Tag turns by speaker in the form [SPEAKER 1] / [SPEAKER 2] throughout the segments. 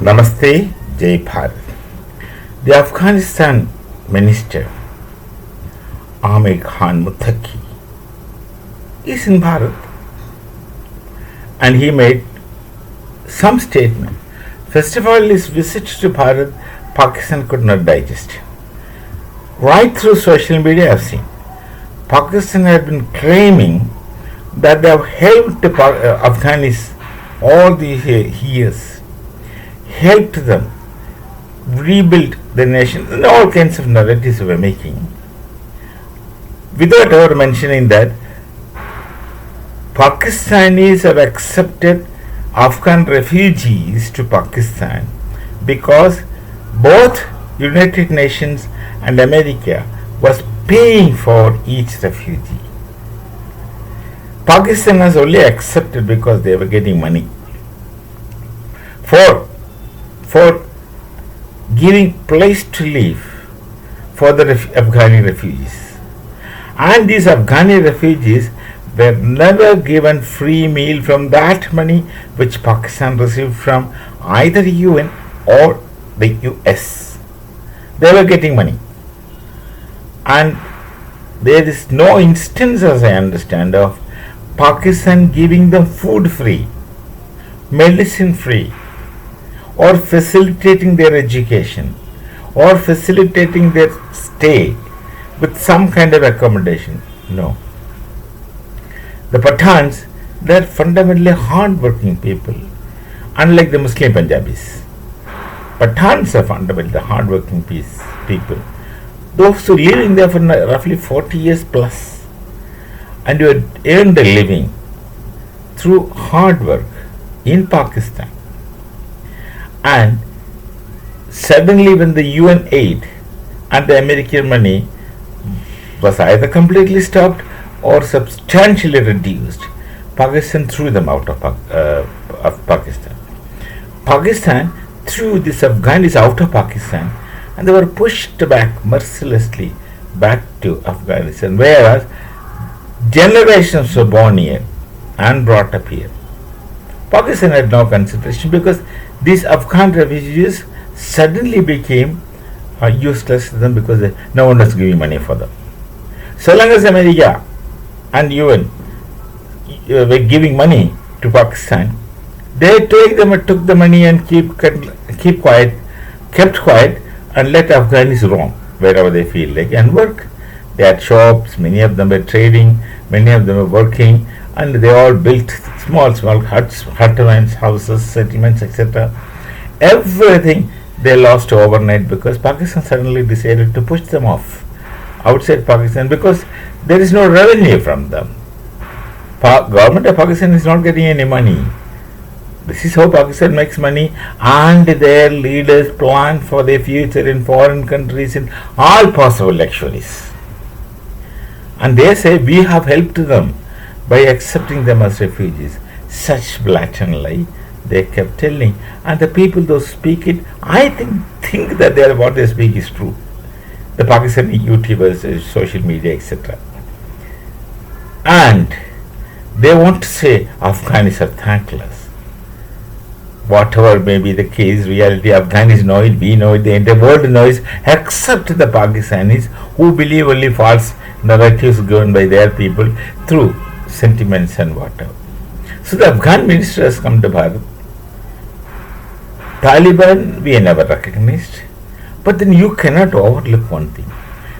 [SPEAKER 1] Namaste, Jai Bharat. The Afghanistan minister, Amir Khan Muttaqi, is in Bharat and he made some statement. First of all, his visit to Bharat, Pakistan could not digest. Right through social media, I have seen Pakistan had been claiming that they have helped Afghanis all these years, helped them rebuild the nation, and all kinds of narratives they were making, without ever mentioning that Pakistanis have accepted Afghan refugees to Pakistan because both United Nations and America was paying for each refugee. Pakistan has only accepted because they were getting money for giving place to live for the Afghani refugees. And these Afghani refugees were never given free meal from that money which Pakistan received from either UN or the US. They were getting money. And there is no instance, as I understand, of Pakistan giving them food free, medicine free, or facilitating their education, or facilitating their stay with some kind of accommodation. No. The Pathans, they are fundamentally hard-working people, unlike the Muslim Punjabis. Pathans are fundamentally hard-working people. Those who live in there for roughly 40 years plus, and who had earned a living through hard work in Pakistan. And suddenly, when the UN aid and the American money was either completely stopped or substantially reduced, Pakistan threw them out of Pakistan. Pakistan threw these Afghanis out of Pakistan, and they were pushed back mercilessly back to Afghanistan, whereas generations were born here and brought up here. Pakistan had no consideration because these Afghan refugees suddenly became useless to them because no one was giving money for them. So long as America and UN were giving money to Pakistan, they took the money and kept quiet, and let Afghanis roam wherever they feel like and work. They had shops, many of them were trading, many of them were working, and they all built small huts, hutments, houses, settlements, etc. Everything they lost overnight because Pakistan suddenly decided to push them off outside Pakistan because there is no revenue from them. Government of Pakistan is not getting any money. This is how Pakistan makes money, and their leaders plan for their future in foreign countries in all possible luxuries. And they say we have helped them by accepting them as refugees. Such blatant lie they kept telling, and the people those speak it, I think that what they speak is true. The Pakistani YouTubers, social media, etc. And they want to say Afghanis are thankless. Whatever may be the case, reality, Afghanis know it, we know it, the entire world knows it, except the Pakistanis who believe only false narratives given by their people through sentiments and whatever. So the Afghan minister has come to Bharat. Taliban we never recognized, but then you cannot overlook one thing.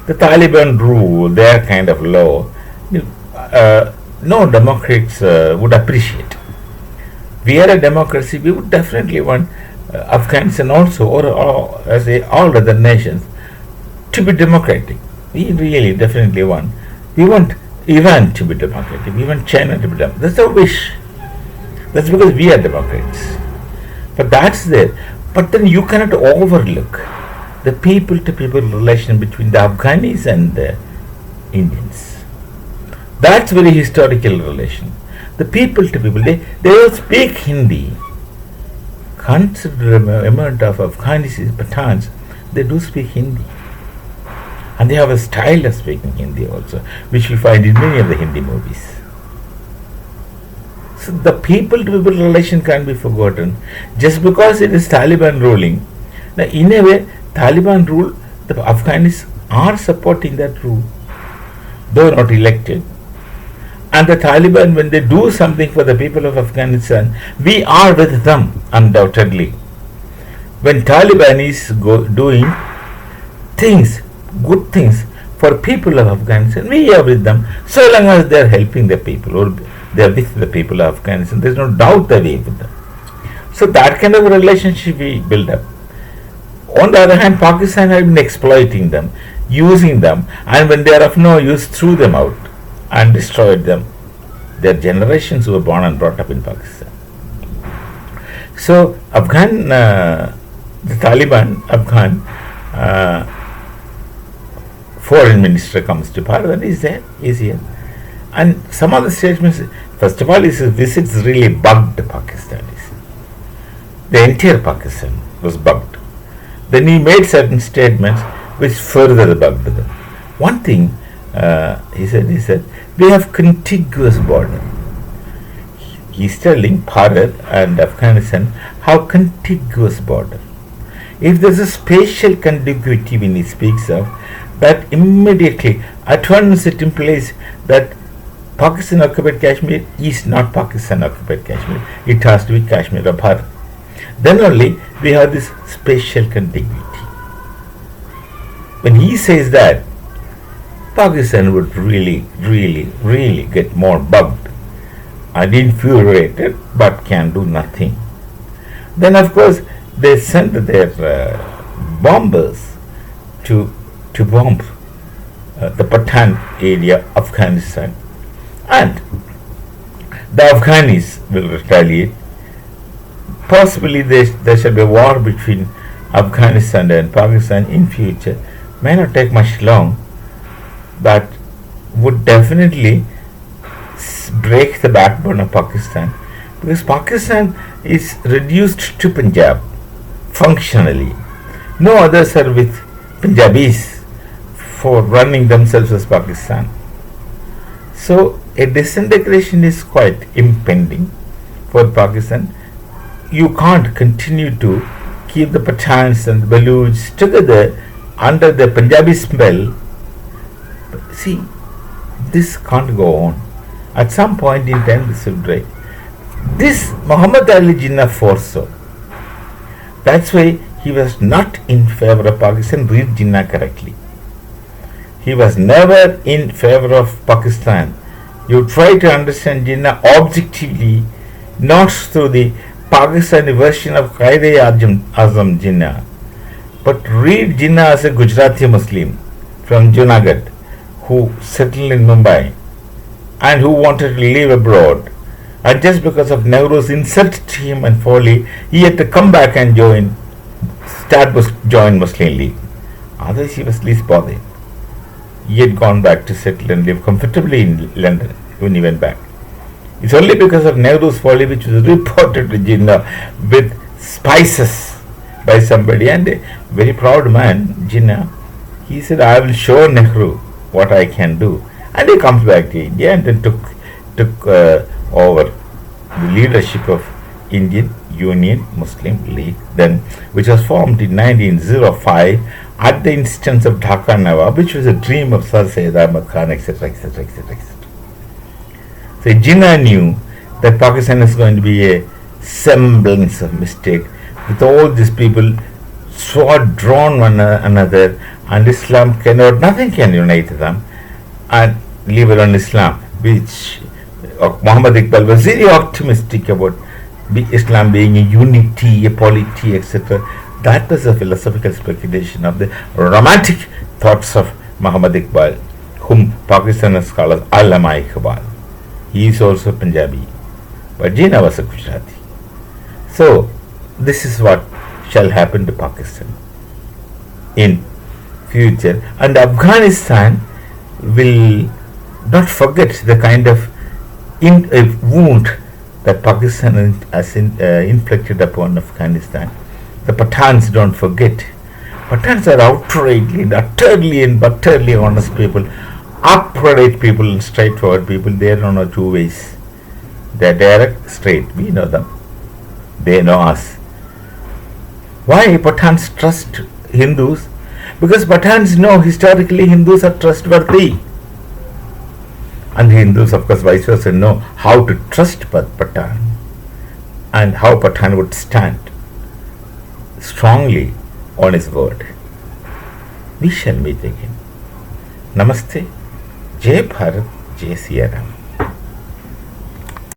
[SPEAKER 1] The Taliban rule, their kind of law, no Democrats would appreciate. We are a democracy, we would definitely want Afghanistan also, or as all other nations, to be democratic. We really definitely want. We want Iran to be democratic, we want China to be democratic. That's our wish. That's because we are Democrats. But that's there. But then you cannot overlook the people to people relation between the Afghanis and the Indians. That's very historical relation. The people to people, they all speak Hindi. Considerable amount of Afghanis, Pathans, they do speak Hindi. And they have a style of speaking Hindi also, which we find in many of the Hindi movies. So the people to people relation can't be forgotten just because it is Taliban ruling. Now, in a way, Taliban rule, the Afghans are supporting that rule, though not elected. And the Taliban, when they do something for the people of Afghanistan, we are with them, undoubtedly. When Taliban is doing things, good things for people of Afghanistan, we are with them, so long as they are helping the people or they are with the people of Afghanistan. There is no doubt that we are with them. So that kind of a relationship we build up. On the other hand, Pakistan has been exploiting them, using them, and when they are of no use, threw them out and destroyed them. Their generations who were born and brought up in Pakistan. So the Taliban Afghan foreign minister comes to Bharat and is here. And some other statements, first of all, his visits really bugged the Pakistanis. The entire Pakistan was bugged. Then he made certain statements which further bugged them. One thing he said, we have contiguous border. He's telling Bharat and Afghanistan have contiguous border. If there's a spatial contiguity when he speaks of, that immediately at once it implies that Pakistan occupied Kashmir is not Pakistan occupied Kashmir. It has to be Kashmir of Bharat. Then only we have this spatial contiguity. When he says that, Pakistan would really get more bugged and infuriated, but can do nothing. Then of course they sent their bombers to bomb the Pathan area, Afghanistan, and the Afghanis will retaliate. Possibly there shall be a war between Afghanistan and Pakistan in future. May not take much long, but would definitely break the backbone of Pakistan, because Pakistan is reduced to Punjab functionally. No others are with Punjabis for running themselves as Pakistan. So a disintegration is quite impending for Pakistan. You can't continue to keep the Pathans and the Baluchs together under the Punjabi spell. See, this can't go on. At some point in time this will break. This Muhammad Ali Jinnah foresaw. That's why he was not in favor of Pakistan. Read Jinnah correctly. He was never in favor of Pakistan. You try to understand Jinnah objectively, not through the Pakistani version of Quaid-e-Azam Jinnah, but read Jinnah as a Gujarati Muslim from Junagadh who settled in Mumbai and who wanted to live abroad, and just because of Nehru's insult to him and folly, he had to come back and join Muslim League. Otherwise he was least bothered. He had gone back to settle and live comfortably in London when he went back. It's only because of Nehru's folly, which was reported to Jinnah with spices by somebody, and a very proud man, Jinnah, he said, I will show Nehru what I can do. And he comes back to India and then took over the leadership of Indian Union Muslim League, then, which was formed in 1905 at the instance of Dhaka Nawab, which was a dream of Sir Syed Ahmad Khan, etc., etc., etc., etc. So Jinnah knew that Pakistan is going to be a semblance of mistake, with all these people sword drawn one another, and Islam nothing can unite them, and leave alone Islam, which Muhammad Iqbal was very optimistic about Islam being a unity, a polity, etc. That was a philosophical speculation of the romantic thoughts of Muhammad Iqbal, whom Pakistan scholars Allama Iqbal. He is also Punjabi, but Jinnah was a Gujarati. So this is what shall happen to Pakistan in future, and Afghanistan will not forget the kind of wound that Pakistan has inflicted upon Afghanistan. The Pathans don't forget. Pathans are outrightly, utterly honest people, upright people and straightforward people. They don't know two ways. They're direct, straight. We know them. They know us. Why Pathans trust Hindus? Because Pathans know historically Hindus are trustworthy. And Hindus, of course, vice versa, know how to trust Pathan and how Pathan would stand strongly on his word. We shall meet again. Namaste. Jai Bharat. Jai Siya Ram.